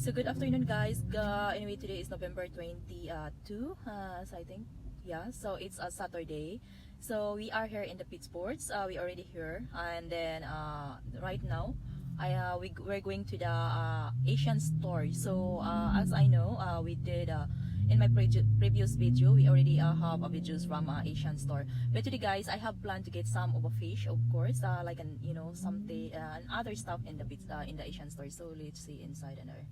So good afternoon, guys. Anyway, today is November 22, so I think, yeah. So it's a Saturday. So we are here in the Pittsburgh. We already here, and then right now, we're going to the Asian store. So as I know, we did in my previous video, we already have a videos from Asian store. But today, guys, I have planned to get some of a fish, of course, like an something and other stuff in the Asian store. So let's see inside and there.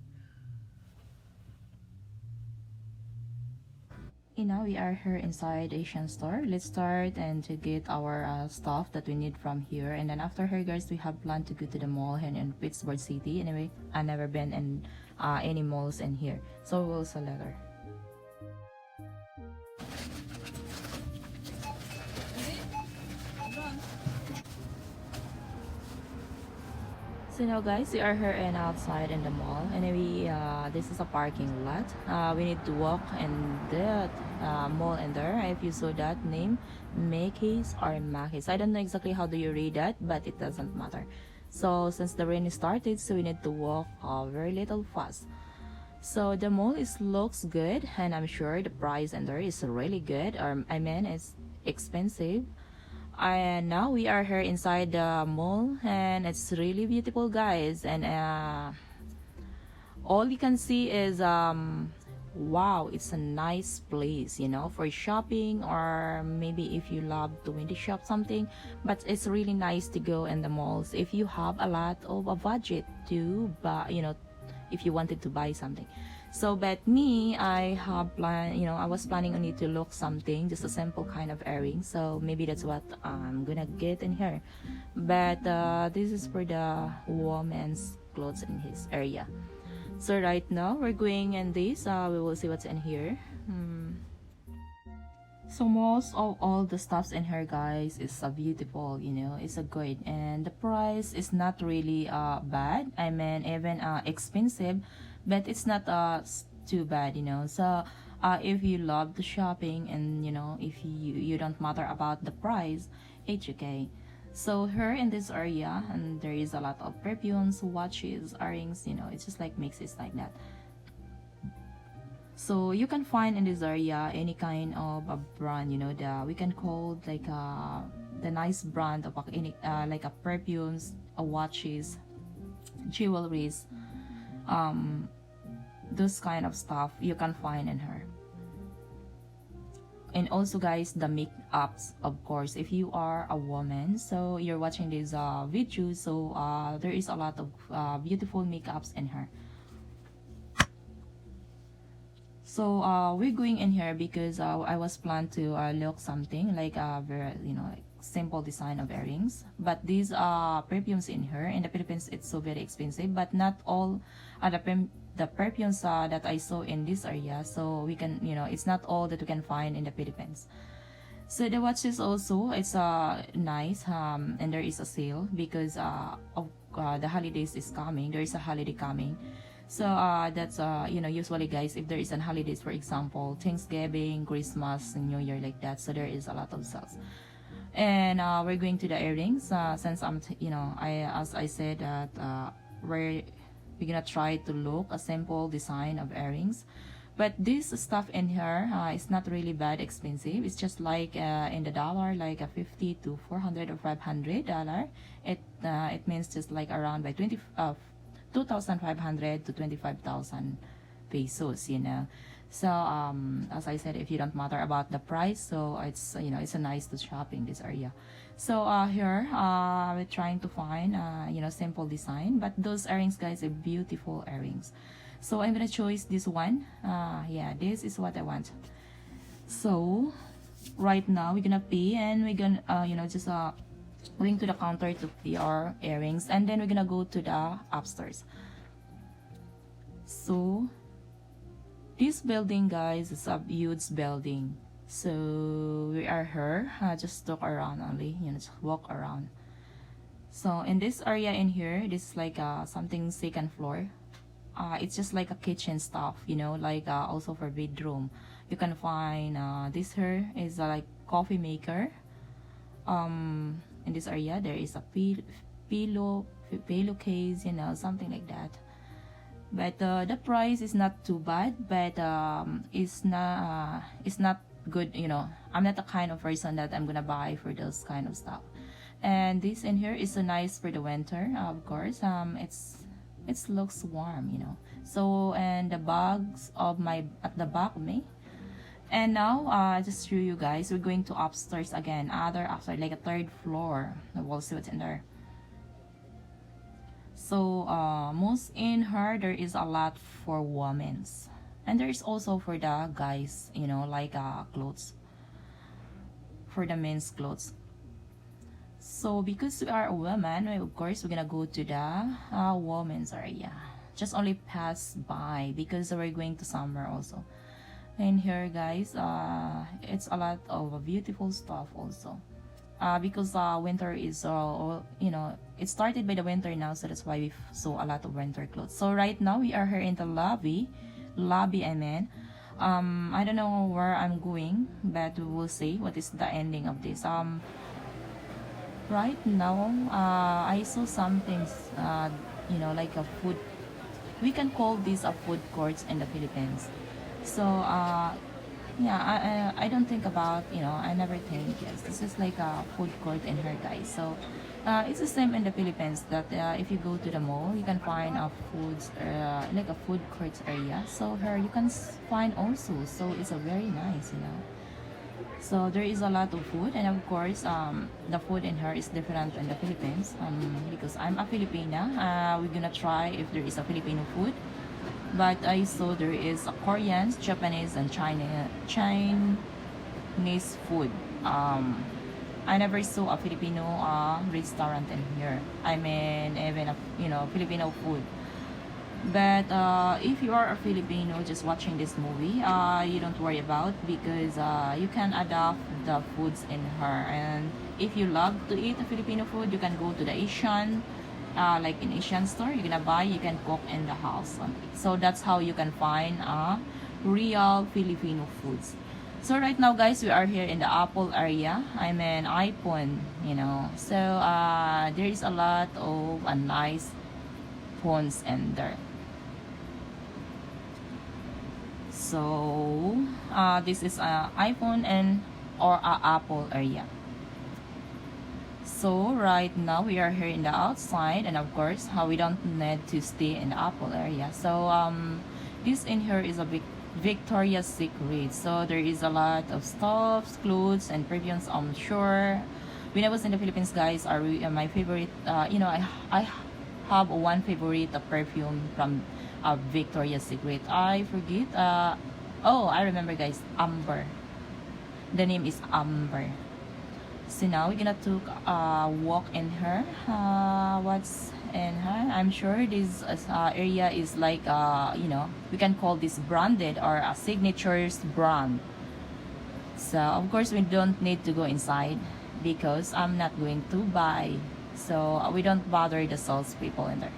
Now we are here inside Asian store. Let's start and to get our stuff that we need from here, and then after here, guys, we have planned to go to the mall here in Pittsburgh City. Anyway, I never been in any malls in here, so we'll see later. So now, guys, we are here and outside in the mall. Anyway, this is a parking lot. We need to walk in that mall in there. If you saw that name, Macy's or Macy's. I don't know exactly how do you read that, but it doesn't matter. So since the rain started, so we need to walk very little fast. So the mall looks good, and I'm sure the price in there is really good. Or I mean, it's expensive. And now we are here inside the mall, and it's really beautiful, guys. And all you can see is wow, it's a nice place, for shopping, or maybe if you love to window shop something. But it's really nice to go in the malls if you have a lot of a budget to buy, if you wanted to buy something. So but me, I have planned, I was planning only to look something, just a simple kind of earring. So maybe that's what I'm gonna get in here. But this is for the woman's clothes in his area. So right now we're going in this. We will see what's in here. So most of all the stuffs in here, guys, is beautiful, it's a good, and the price is not really bad. I mean, even expensive, but it's not too bad, so if you love the shopping, and if you don't matter about the price, it's okay. So here in this area, and there is a lot of perfumes, watches, earrings, it's just like mixes like that. So you can find in this area any kind of a brand, we can call like the nice brand of any like a perfumes, watches, jewelries, those kind of stuff you can find in her. And also, guys, the makeups, of course, if you are a woman, so you're watching this video, so there is a lot of beautiful makeups in her. So we're going in here because I was planned to look something like a very like simple design of earrings. But these perfumes in here in the Philippines, it's so very expensive. But not all the perfumes that I saw in this area. So we can, it's not all that we can find in the Philippines. So the watches also, it's nice, and there is a sale because of the holidays is coming. There is a holiday coming. So that's usually, guys, if there is an holidays, for example, Thanksgiving, Christmas, and New Year, like that, so there is a lot of sales. And we're going to the earrings, since I'm as I said that we're gonna try to look a simple design of earrings. But this stuff in here is not really bad expensive. It's just like in the dollar, like a 50 to 400 or $500. It means just like around by 2,500 to 25,000 pesos, So as I said, if you don't matter about the price, so it's it's a nice to shop in this area. So here we're trying to find simple design, but those earrings, guys, are beautiful earrings. So I'm gonna choose this one. Yeah, this is what I want. So right now we're gonna pay, and we're gonna just going to the counter to pay our earrings, and then we're gonna go to the upstairs. So this building, guys, is a huge building. So we are here, just look around only, just walk around. So in this area in here, this is like something second floor. It's just like a kitchen stuff, like also for bedroom. You can find this here is like coffee maker. In this area there is a pillow case, something like that. but the price is not too bad, but it's not good, you know. I'm not the kind of person that I'm gonna buy for those kind of stuff. And this in here is so nice for the winter, of course. It looks warm, you know. So, and the bags of my at the back of me. And now, just show you guys, we're going to upstairs again, other upstairs, like a third floor. We'll see what's in there. So, most in her, there is a lot for women's. And there is also for the guys, you know, like clothes. For the men's clothes. So, because we are a woman, of course, we're gonna go to the women's area. Just only pass by because we're going to summer also. And here, guys, it's a lot of beautiful stuff also. Because winter is, you know, it started by the winter now, so that's why we saw a lot of winter clothes. So right now, we are here in the lobby, I mean. I don't know where I'm going, but we will see what is the ending of this. Right now, I saw some things, you know, like a food, we can call this a food courts in the Philippines. So, yeah, I don't think about, you know, I never think, yes, this is like a food court in her, guys. So, it's the same in the Philippines that if you go to the mall, you can find a foods, like a food courts area. So, here you can find also. So, it's a very nice, you know. So there is a lot of food, and of course, the food in here is different in the Philippines. Because I'm a Filipina, we're gonna try if there is a Filipino food. But I saw there is a Korean, Japanese, and Chinese food. I never saw a Filipino restaurant in here. I mean, even a, you know, Filipino food. But if you are a Filipino just watching this movie, you don't worry about, because you can adapt the foods in her. And if you love to eat a Filipino food, you can go to the Asian, like in Asian store, you're gonna buy, you can cook in the house. So that's how you can find real Filipino foods. So right now, guys, we are here in the Apple area. I mean, iPhone, you know. So there is a lot of nice phones in there. So this is iPhone and or Apple area. So right now we are here in the outside, and of course we don't need to stay in the Apple area. So this in here is a big Victoria's Secret. So there is a lot of stuffs, clothes, and perfumes. I'm sure when I was in the Philippines, guys, are my favorite. You know, I have one favorite perfume from Victoria's Secret. I forget. Oh, I remember, guys. Amber. The name is Amber. So now we're gonna take a walk in her. What's in her? I'm sure this area is like you know, we can call this branded or a signatures brand. So of course we don't need to go inside because I'm not going to buy. So we don't bother the salespeople in there.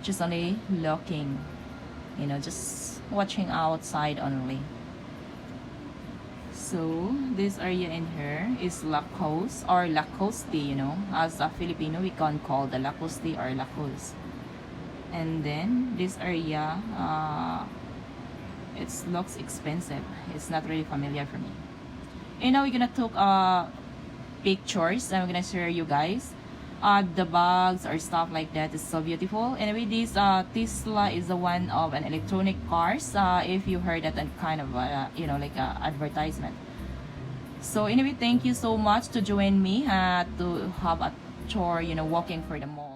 Just only looking, you know, just watching outside only. So this area in here is Lacoste or Lacoste, you know. As a Filipino, we can call the Lacoste or Lacoste. And then this area, it looks expensive. It's not really familiar for me. And now we're gonna take pictures. I'm gonna share you guys. The bags or stuff like that is so beautiful. Anyway, this Tesla is the one of an electronic cars. If you heard that kind of you know, like advertisement. So anyway, thank you so much to join me to have a tour, you know, walking for the mall.